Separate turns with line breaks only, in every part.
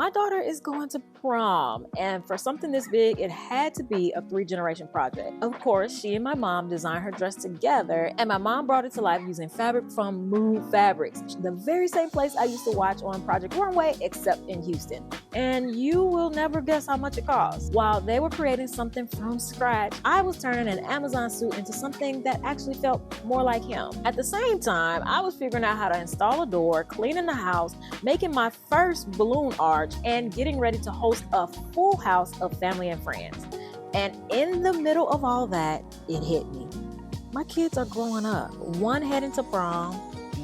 My daughter is going to prom, and for something this big, it had to be a 3-generation project. Of course, she and my mom designed her dress together, and my mom brought it to life using fabric from Move Fabrics, the very same place I used to watch on Project Runway, except in Houston. And you will never guess how much it cost. While they were creating something from scratch, I was turning an Amazon suit into something that actually felt more like him. At the same time, I was figuring out how to install a door, cleaning the house, making my first balloon arch, and getting ready to host a full house of family and friends. And in the middle of all that, it hit me. My kids are growing up. One heading to prom,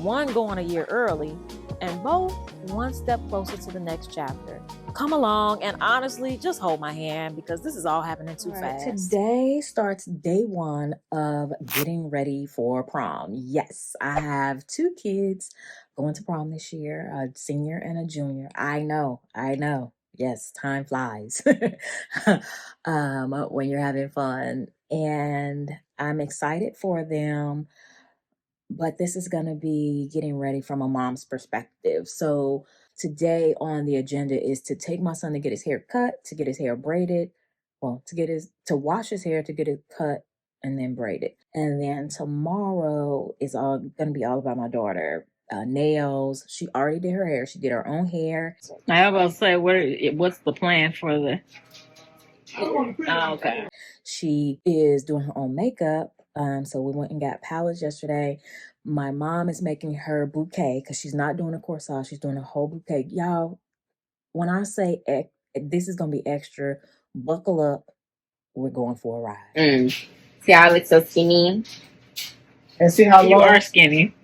one going a year early, and both one step closer to the next chapter. Come along and honestly, just hold my hand because this is all happening too fast. Today starts day one of getting ready for prom. Yes, I have 2 kids going to prom this year, a senior and a junior. I know. Yes, time flies when you're having fun. And I'm excited for them. But this is going to be getting ready from a mom's perspective. So today on the agenda is to take my son to get his hair cut, to get his hair braided, to wash his hair, to get it cut and then braided. And then tomorrow is all going to be all about my daughter. Nails. She already did her hair. She did her own hair.
I was about to say, what's the plan for the... Oh, okay.
She is doing her own makeup. So we went and got palettes yesterday. My mom is making her bouquet because she's not doing a corsage. She's doing a whole bouquet. Y'all, when I say this is going to be extra, buckle up. We're going for a ride.
See how I look so skinny?
And see how
you
long?
are skinny.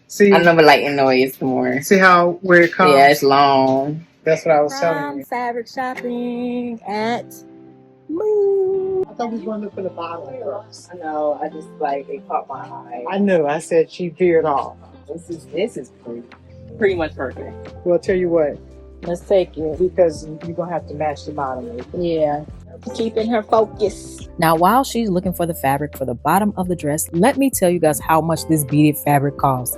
See,
I remember like noise more.
See how where it comes?
Yeah, it's long.
That's what I was telling you.
Fabric shopping at Move.
I thought we was going to look for the bottom first.
I know. I just like it caught my eye.
I knew. I said she veered off.
This is pretty much perfect.
Well, I'll tell you what.
Let's take it.
Because you're going to have to match the bottom.
Yeah. Keeping her focus. Now, while she's looking for the fabric for the bottom of the dress, let me tell you guys how much this beaded fabric costs.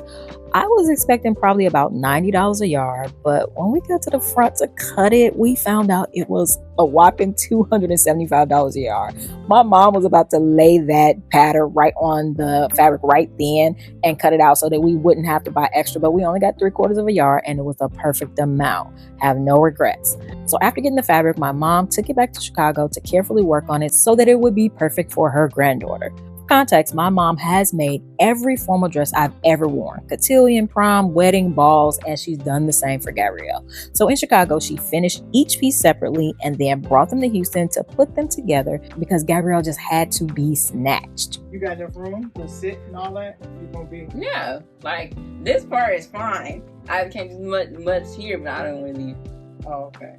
I was expecting probably about $90 a yard, but when we got to the front to cut it, we found out it was a whopping $275 a yard. My mom was about to lay that pattern right on the fabric right then and cut it out so that we wouldn't have to buy extra, but we only got 3/4 of a yard and it was the perfect amount. Have no regrets. So after getting the fabric, my mom took it back to Chicago to carefully work on it so that it would be perfect for her granddaughter. Context, my mom has made every formal dress I've ever worn: cotillion, prom, wedding, balls, and she's done the same for Gabrielle. So in Chicago, she finished each piece separately and then brought them to Houston to put them together because Gabrielle just had to be snatched.
You got enough room to sit and all that? You're gonna be...
Yeah, like this part is fine. I can't do much here, but I don't really...
Oh, okay.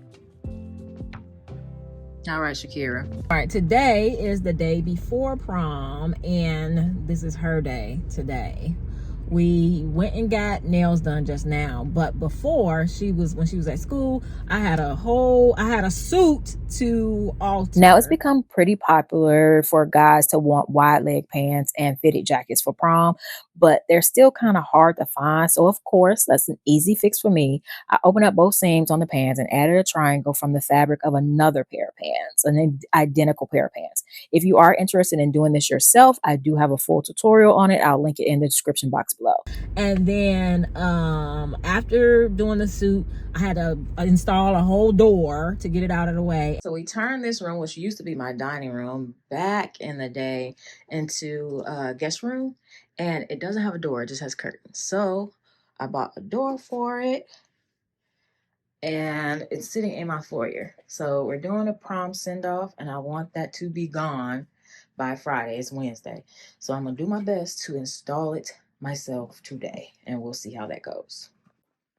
All right, Shakira. All right, today is the day before prom, and this is her day today. We went and got nails done just now, but before when she was at school, I had a suit to alter. Now it's become pretty popular for guys to want wide leg pants and fitted jackets for prom, but they're still kind of hard to find. So of course, that's an easy fix for me. I opened up both seams on the pants and added a triangle from the fabric of another pair of pants, an identical pair of pants. If you are interested in doing this yourself, I do have a full tutorial on it. I'll link it in the description box below. And then after doing the suit, I had to install a whole door to get it out of the way. So we turned this room, which used to be my dining room back in the day, into a guest room. And it doesn't have a door, it just has curtains. So I bought a door for it. And it's sitting in my foyer. So we're doing a prom send-off, and I want that to be gone by Friday. It's Wednesday. So I'm going to do my best to install it myself today, and we'll see how that goes.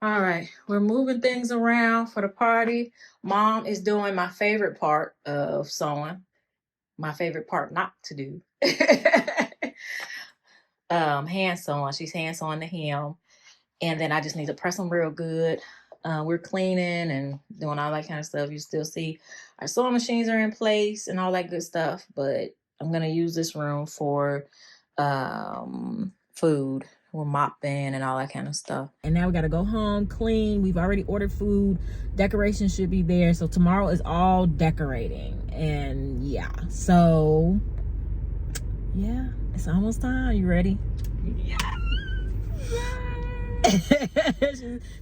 All right, we're moving things around for the party. Mom is doing my favorite part of sewing. My favorite part not to do. Hand sewing. She's hand sewing the hem. And then I just need to press them real good. We're cleaning and doing all that kind of stuff. You still see our sewing machines are in place and all that good stuff. But I'm going to use this room for food. We're mopping and all that kind of stuff. And now we got to go home, clean. We've already ordered food. Decorations should be there. So tomorrow is all decorating. And yeah, so yeah, it's almost time. You ready?
Yeah.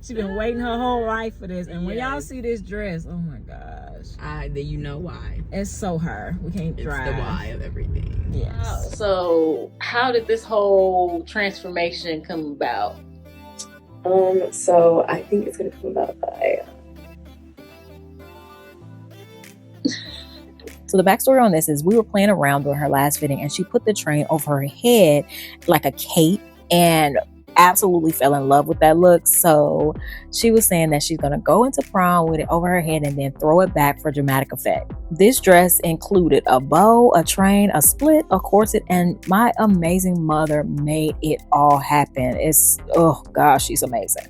She's been waiting her whole life for this. And when y'all see this dress, oh my gosh.
Then you know why.
It's so her. We can't drive.
It's the why of everything.
Yes.
So, how did this whole transformation come about?
So I think it's gonna come about by
So the backstory on this is we were playing around during her last fitting and she put the train over her head like a cape and absolutely fell in love with that look. So she was saying that she's going to go into prom with it over her head and then throw it back for dramatic effect. This dress included a bow, a train, a split, a corset, and my amazing mother made it all happen. It's, oh gosh, she's amazing.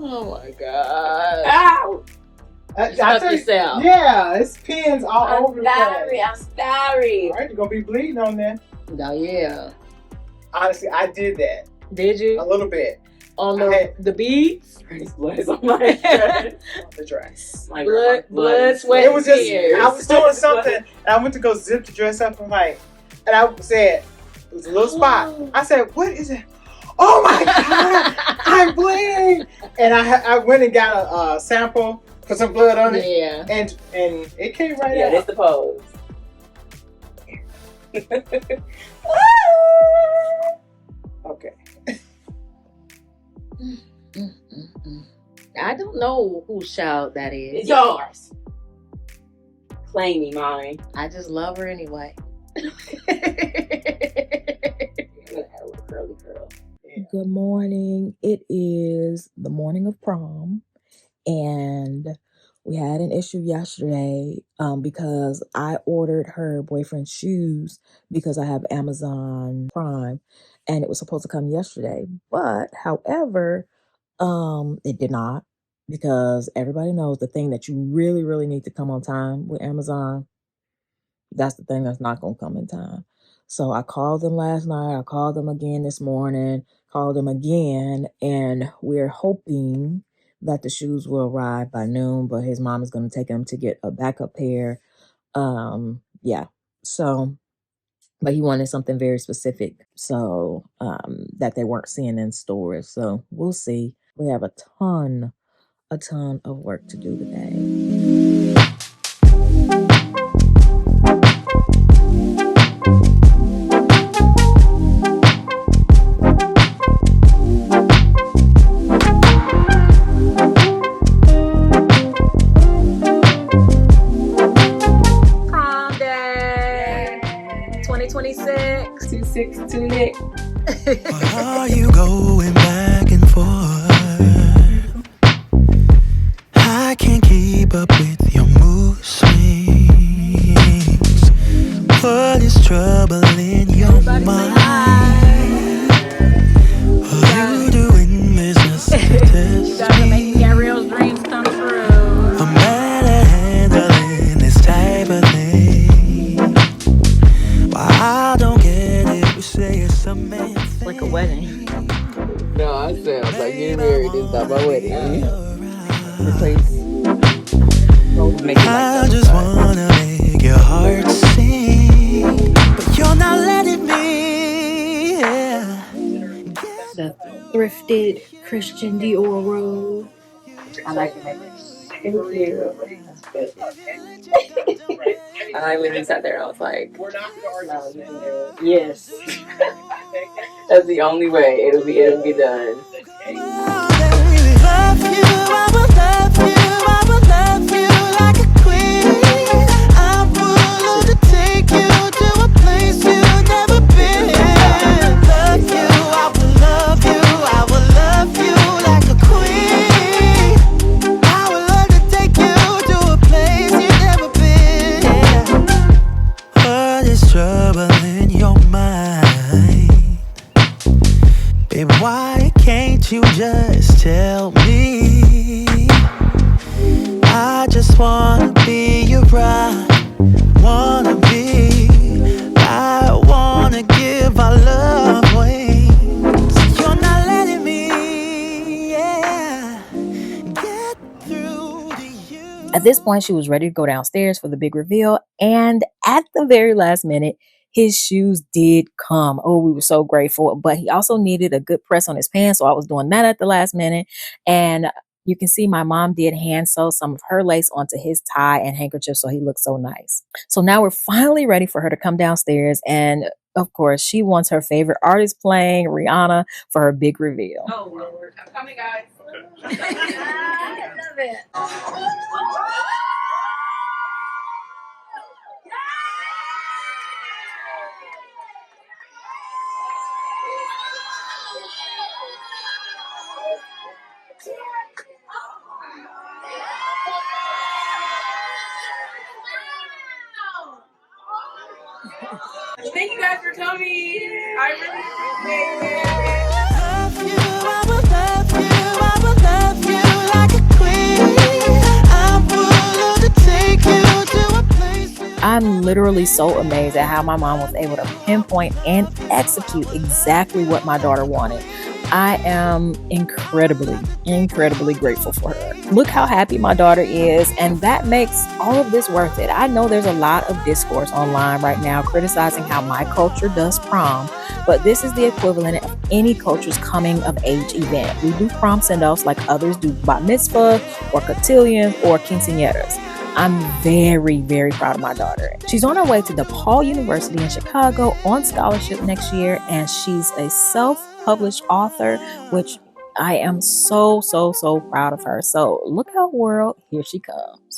Oh my god.
Ow!
I
Stuff
tell you,
yourself.
yeah, it's pins all over the place.
I'm sorry.
All right, you're gonna be bleeding on there.
Oh yeah.
Honestly, I did that
Did
a
you?
little bit
On
I
the beads?
This blood is on my dress.
on the dress.
My
Blood, sweat,
It was just
tears.
I was doing something, and I went to go zip the dress up. And I said it was a little spot. I said, "What is it? Oh my god, I'm bleeding!" And I went and got a sample, put some blood on it,
Yeah.
and it came right
Yeah,
out.
that's the pose.
Okay.
I don't know whose child that is.
It's yours. Claiming mine.
I just love her anyway.
Curly curl.
Good morning. It is the morning of prom, and we had an issue yesterday because I ordered her boyfriend's shoes because I have Amazon Prime, and it was supposed to come yesterday. But however, it did not, because everybody knows the thing that you really, really need to come on time with Amazon, that's the thing that's not going to come in time. So I called them last night. I called them again this morning, called them again, and we're hoping that the shoes will arrive by noon, but his mom is going to take him to get a backup pair. Yeah. So, but he wanted something very specific, so that they weren't seeing in stores. So we'll see. We have a ton of work to do today. Prom day 2026.
262 Nick.
Why are you going back and forth? I can't keep up with your mood swings. What is trouble in your
Everybody say
mind?
hi.
Are you doing business to
You
test
guys are making
me?
Gabrielle's dreams come true.
I'm bad at handling this type of thing. Why I don't get it, we say it's a man thing.
Like a wedding.
No, I said I was like, getting married is not my wedding.
Replace.
Make it like
I
that.
just wanna make your heart sing, but you're not letting me. Yeah.
The
Thrifted Christian Dior robe.
I like it. Thank you. I literally sat there and I was like,
We're not going to argue.
yes. That's the only way it'll be done.
Love you, I will love you, I will love you like a queen. I'm willing to take you to a place you've never been. Love you, I will love you, I will love you like a queen. I would love to take you to a place you've never been. What is trouble in your mind? Baby, why can't you just tell me? I just wanna be your bride. I wanna
At this point, she was ready to go downstairs for the big reveal. And at the very last minute, his shoes did come. Oh, we were so grateful. But he also needed a good press on his pants. So I was doing that at the last minute. And you can see my mom did hand sew some of her lace onto his tie and handkerchief. So he looked so nice. So now we're finally ready for her to come downstairs. And of course, she wants her favorite artist playing, Rihanna, for her big reveal.
Oh, Lord. I'm coming, guys.
I love it.
Thank you guys for coming. I really appreciate it.
Love you, I will love you, I will love you like a queen. I will undertake you to a place you
I'm literally so amazed at how my mom was able to pinpoint and execute exactly what my daughter wanted. I am incredibly grateful for her. Look how happy my daughter is, and that makes all of this worth it. I know there's a lot of discourse online right now criticizing how my culture does prom, but this is the equivalent of any culture's coming of age event. We do prom sendoffs like others do bat mitzvah or cotillions or quinceañeras. I'm very proud of my daughter. She's on her way to DePaul University in Chicago on scholarship next year, and she's a self-published author, which I am so proud of her. So look out, world, here she comes.